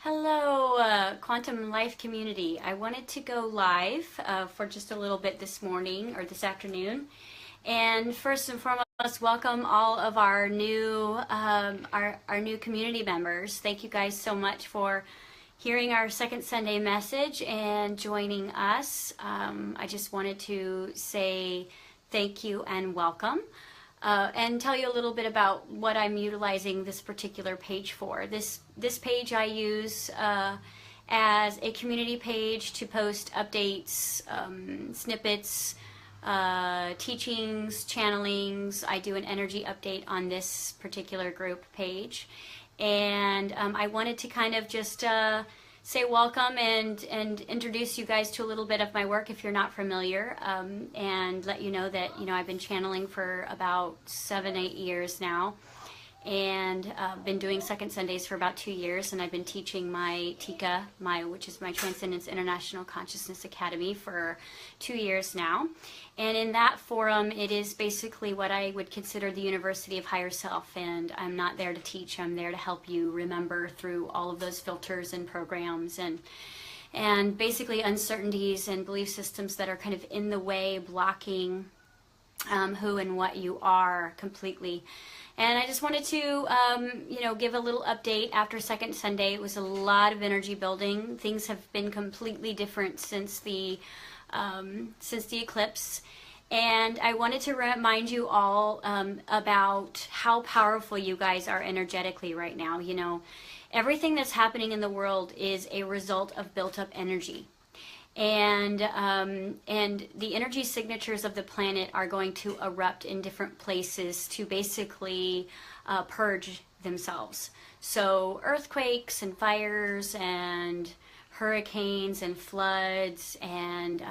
Hello, Quantum Life community. I wanted to go live for just a little bit this morning or this afternoon. And first and foremost, welcome all of our new our new community members. Thank you guys so much for hearing our second Sunday message and joining us. I just wanted to say thank you and welcome. And tell you a little bit about what I'm utilizing this particular page for. This page I use as a community page to post updates, snippets, teachings, channelings. I do an energy update on this particular group page. And I wanted to kind of just say welcome and introduce you guys to a little bit of my work if you're not familiar, and let you know that I've been channeling for about 7-8 years now, and been doing second Sundays for about 2 years, and I've been teaching my TICA, which is my Transcendence International Consciousness Academy, for 2 years now. And in that forum, it is basically what I would consider the University of Higher Self, and I'm not there to teach, I'm there to help you remember through all of those filters and programs and basically uncertainties and belief systems that are kind of in the way, blocking who and what you are completely. And I just wanted to, give a little update after second Sunday. It was a lot of energy building. Things have been completely different since the eclipse. And I wanted to remind you all about how powerful you guys are energetically right now. Everything that's happening in the world is a result of built up energy. And the energy signatures of the planet are going to erupt in different places to basically purge themselves. So earthquakes and fires and hurricanes and floods and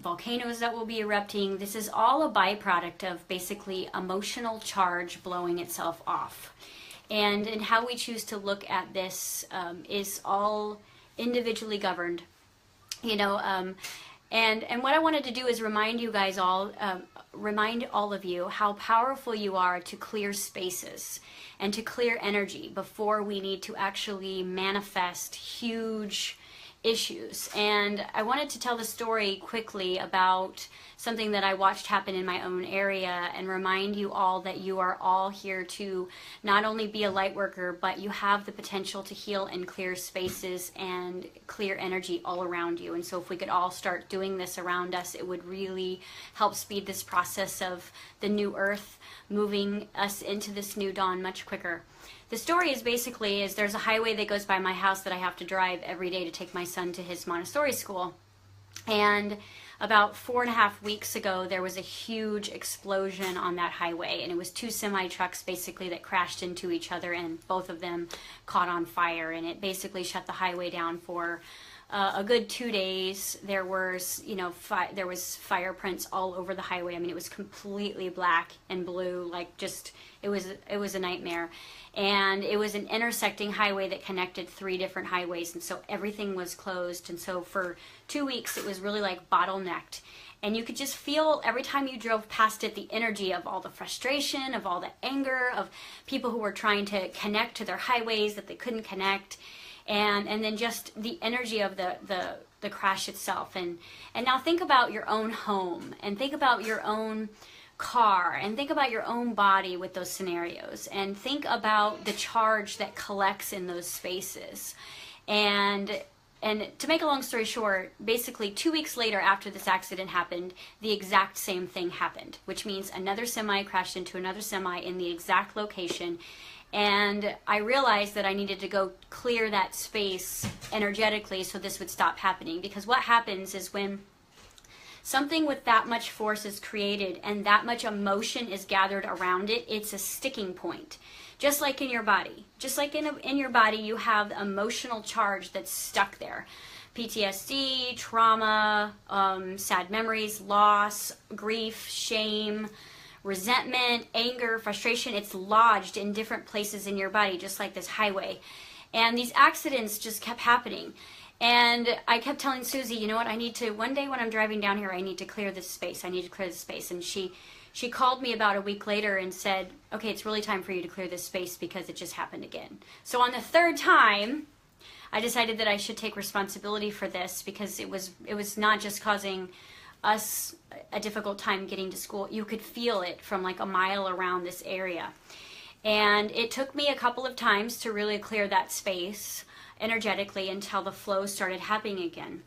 volcanoes that will be erupting. This is all a byproduct of basically emotional charge blowing itself off. And how we choose to look at this is all individually governed, and what I wanted to do is remind you guys all, remind all of you how powerful you are to clear spaces and to clear energy before we need to actually manifest huge issues. And I wanted to tell the story quickly about something that I watched happen in my own area and remind you all that you are all here to not only be a light worker, but you have the potential to heal and clear spaces and clear energy all around you. And so if we could all start doing this around us, it would really help speed this process of the new earth moving us into this new dawn much quicker. The story is basically there's a highway that goes by my house that I have to drive every day to take my son to his Montessori school. And about 4.5 weeks ago, there was a huge explosion on that highway, and it was 2 semi-trucks basically that crashed into each other, and both of them caught on fire, and it basically shut the highway down for a good 2 days. There was, there was fire prints all over the highway. I mean, it was completely black and blue, like just, it was a nightmare. And it was an intersecting highway that connected 3 different highways, and so everything was closed. And so for 2 weeks, it was really like bottlenecked. And you could just feel every time you drove past it, the energy of all the frustration, of all the anger, of people who were trying to connect to their highways that they couldn't connect. And then just the energy of the crash itself. And now think about your own home, and think about your own car, and think about your own body with those scenarios, and think about the charge that collects in those spaces. And to make a long story short, basically 2 weeks later after this accident happened, the exact same thing happened, which means another semi crashed into another semi in the exact location. And I realized that I needed to go clear that space energetically so this would stop happening. Because what happens is when something with that much force is created and that much emotion is gathered around it, it's a sticking point. Just like in your body. Just like in your body, you have emotional charge that's stuck there. PTSD, trauma, sad memories, loss, grief, shame, resentment, anger, frustration. It's lodged in different places in your body, just like this highway. And these accidents just kept happening. And I kept telling Susie, you know what, one day when I'm driving down here, I need to clear this space. I need to clear this space. And she she called me about a week later and said, okay, it's really time for you to clear this space because it just happened again. So on the third time, I decided that I should take responsibility for this, because it was not just causing us a difficult time getting to school. You could feel it from like a mile around this area. And it took me a couple of times to really clear that space energetically until the flow started happening again.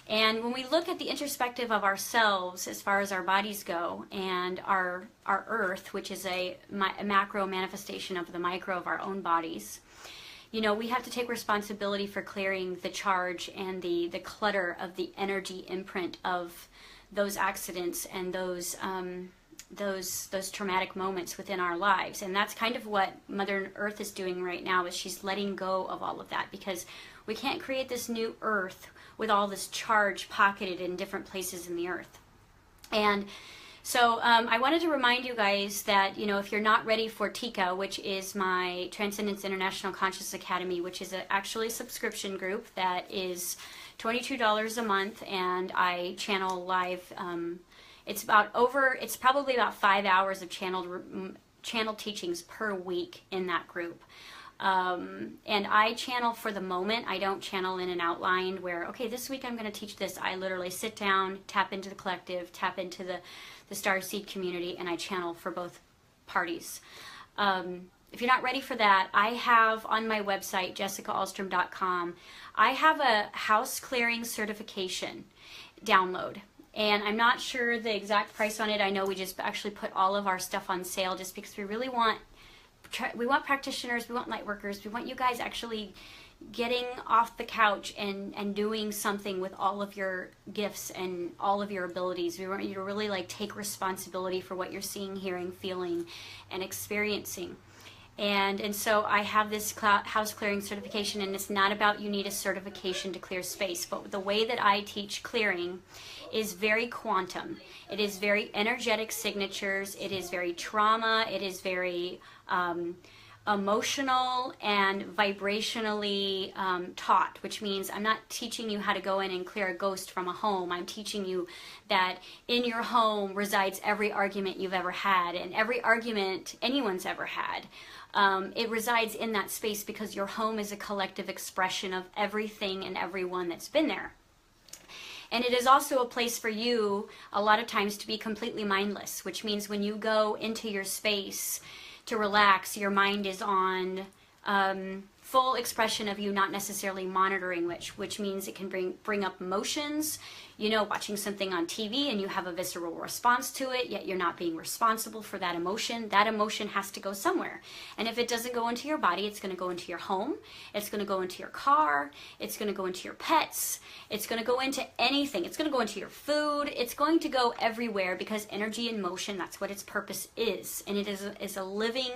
And when we look at the introspective of ourselves as far as our bodies go, and our earth, which is a macro manifestation of the micro of our own bodies, you know, we have to take responsibility for clearing the charge and the clutter of the energy imprint of those accidents and those traumatic moments within our lives. And that's kind of what Mother Earth is doing right now, is she's letting go of all of that, because we can't create this new earth with all this charge pocketed in different places in the earth. And so I wanted to remind you guys that, you know, if you're not ready for TICA, which is my Transcendence International Conscious Academy, which is actually a subscription group that is $22 a month, and I channel live. It's probably about 5 hours of channeled teachings per week in that group. And I channel for the moment. I don't channel in an outline where, okay, this week I'm going to teach this. I literally sit down, tap into the collective, tap into the Starseed community, and I channel for both parties. If you're not ready for that, I have on my website, jessicaalstrom.com, I have a house clearing certification download. And I'm not sure the exact price on it. I know we just actually put all of our stuff on sale just because we really want practitioners, we want light workers, we want you guys actually getting off the couch and doing something with all of your gifts and all of your abilities. We want you to really like take responsibility for what you're seeing, hearing, feeling, and experiencing. And so I have this house clearing certification, and it's not about you need a certification to clear space, but the way that I teach clearing is very quantum. It is very energetic signatures. It is very trauma. It is very emotional and vibrationally taught, which means I'm not teaching you how to go in and clear a ghost from a home. I'm teaching you that in your home resides every argument you've ever had, and every argument anyone's ever had. It resides in that space because your home is a collective expression of everything and everyone that's been there. And it is also a place for you a lot of times to be completely mindless, which means when you go into your space to relax, your mind is on full expression of you not necessarily monitoring, which means it can bring up emotions. You know, watching something on TV and you have a visceral response to it, yet you're not being responsible for that emotion. That emotion has to go somewhere. And if it doesn't go into your body, it's going to go into your home. It's going to go into your car. It's going to go into your pets. It's going to go into anything. It's going to go into your food. It's going to go everywhere, because energy in motion, that's what its purpose is. And it is a living,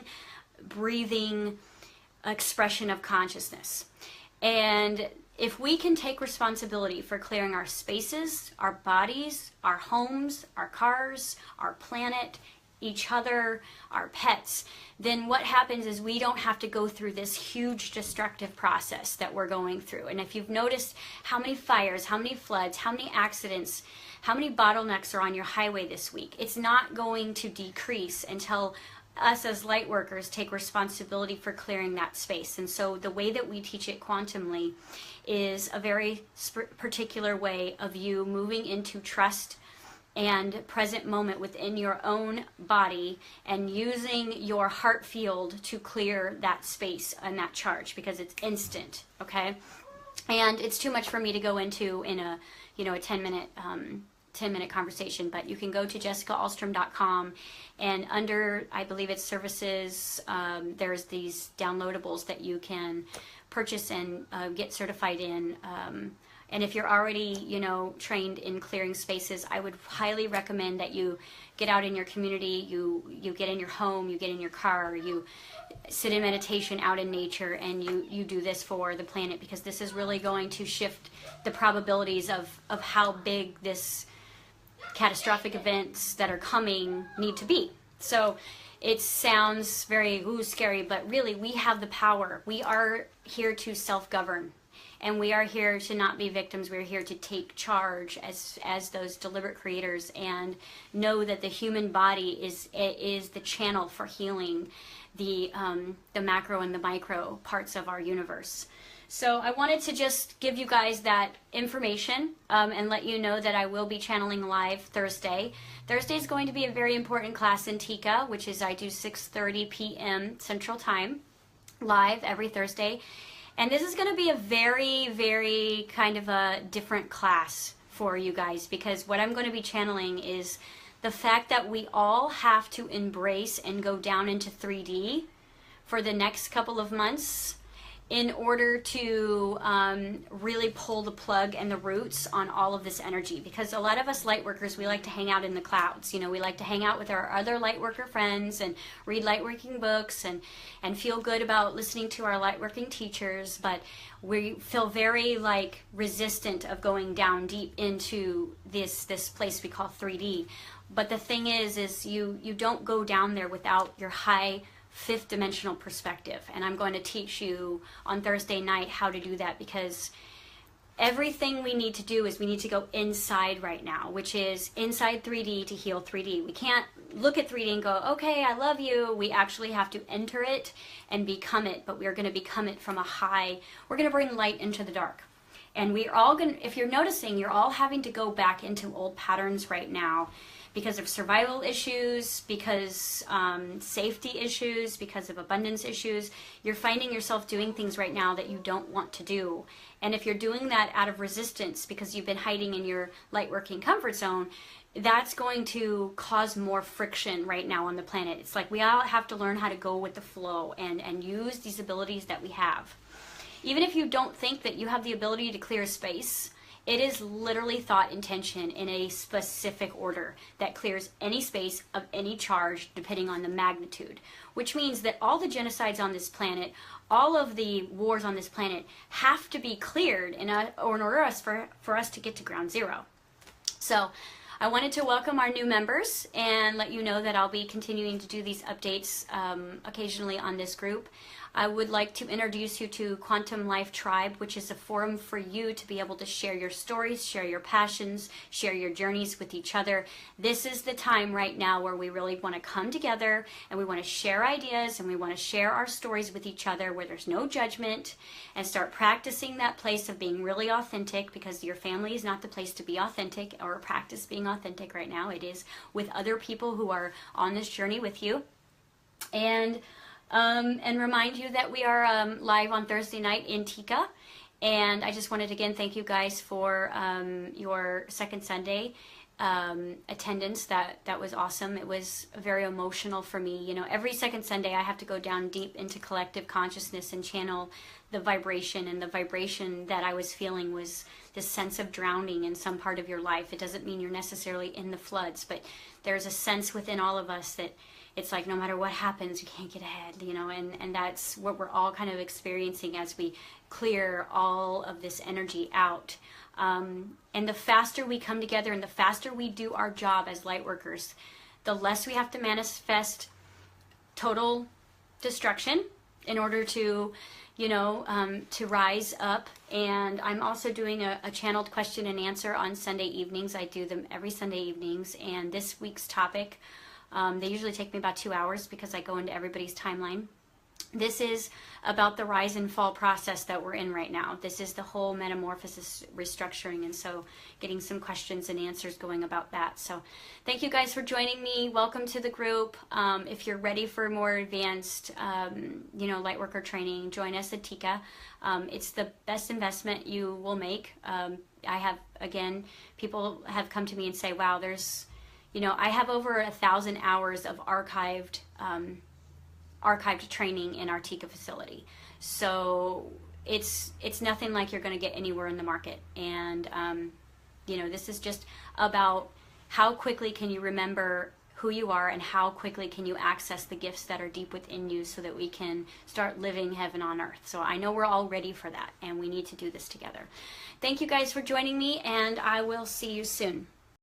breathing expression of consciousness. And if we can take responsibility for clearing our spaces, our bodies, our homes, our cars, our planet, each other, our pets, then what happens is we don't have to go through this huge destructive process that we're going through. And if you've noticed how many fires, how many floods, how many accidents, how many bottlenecks are on your highway this week, it's not going to decrease until us as light workers take responsibility for clearing that space. And so the way that we teach it quantumly is a very particular way of you moving into trust and present moment within your own body, and using your heart field to clear that space and that charge, because it's instant, okay? And it's too much for me to go into in a 10-minute conversation, but you can go to jessicaalstrom.com, and under, I believe it's services, there's these downloadables that you can purchase and get certified in. And if you're already, trained in clearing spaces, I would highly recommend that you get out in your community, you get in your home, you get in your car, you sit in meditation out in nature, and you do this for the planet, because this is really going to shift the probabilities of how big this catastrophic events that are coming need to be. So it sounds very scary, but really we have the power. We are here to self-govern. And we are here to not be victims. We're here to take charge as those deliberate creators, and know that the human body is the channel for healing the macro and the micro parts of our universe. So I wanted to just give you guys that information and let you know that I will be channeling live Thursday. Thursday is going to be a very important class in Tika, which is I do 6:30 p.m. Central Time, live every Thursday. And this is going to be a very, very kind of a different class for you guys, because what I'm going to be channeling is the fact that we all have to embrace and go down into 3D for the next couple of months in order to really pull the plug and the roots on all of this energy. Because a lot of us light workers, we like to hang out in the clouds. You know, we like to hang out with our other light worker friends and read light working books and feel good about listening to our light working teachers, but we feel very like resistant of going down deep into this place we call 3D. But the thing is you don't go down there without your high fifth dimensional perspective. And I'm going to teach you on Thursday night how to do that, because everything we need to do is we need to go inside right now, which is inside 3D to heal 3D. We can't look at 3D and go, okay, I love you. We actually have to enter it and become it, but we're going to become it from a high. We're going to bring light into the dark. And we're all going to, if you're noticing, you're all having to go back into old patterns right now, because of survival issues, because safety issues, because of abundance issues. You're finding yourself doing things right now that you don't want to do. And if you're doing that out of resistance because you've been hiding in your light working comfort zone, that's going to cause more friction right now on the planet. It's like we all have to learn how to go with the flow and use these abilities that we have. Even if you don't think that you have the ability to clear space, it is literally thought intention in a specific order that clears any space of any charge depending on the magnitude, which means that all the genocides on this planet, all of the wars on this planet have to be cleared in order for us to get to ground zero. So I wanted to welcome our new members and let you know that I'll be continuing to do these updates occasionally on this group. I would like to introduce you to Quantum Life Tribe, which is a forum for you to be able to share your stories, share your passions, share your journeys with each other. This is the time right now where we really want to come together and we want to share ideas and we want to share our stories with each other where there's no judgment, and start practicing that place of being really authentic, because your family is not the place to be authentic or practice being authentic right now. It is with other people who are on this journey with you. And remind you that we are live on Thursday night in Tika. And I just wanted to again thank you guys for your second Sunday attendance. That was awesome. It was very emotional for me. You know, every second Sunday I have to go down deep into collective consciousness and channel the vibration. And the vibration that I was feeling was this sense of drowning in some part of your life. It doesn't mean you're necessarily in the floods, but there's a sense within all of us that it's like no matter what happens, you can't get ahead, you know, and that's what we're all kind of experiencing as we clear all of this energy out. And the faster we come together and the faster we do our job as light workers, the less we have to manifest total destruction in order to, you know, to rise up. And I'm also doing a channeled question and answer on Sunday evenings. I do them every Sunday evenings. And this week's topic, they usually take me about 2 hours because I go into everybody's timeline. This is about the rise and fall process that we're in right now. This is the whole metamorphosis restructuring, and so getting some questions and answers going about that. So thank you guys for joining me. Welcome to the group. If you're ready for more advanced, you know, lightworker training, join us at Tika. It's the best investment you will make. I have, again, people have come to me and say, wow, there's, you know, I have over 1,000 hours of archived training in our Tika facility. So it's nothing like you're going to get anywhere in the market. And, you know, this is just about how quickly can you remember who you are and how quickly can you access the gifts that are deep within you so that we can start living heaven on earth. So I know we're all ready for that, and we need to do this together. Thank you guys for joining me, and I will see you soon.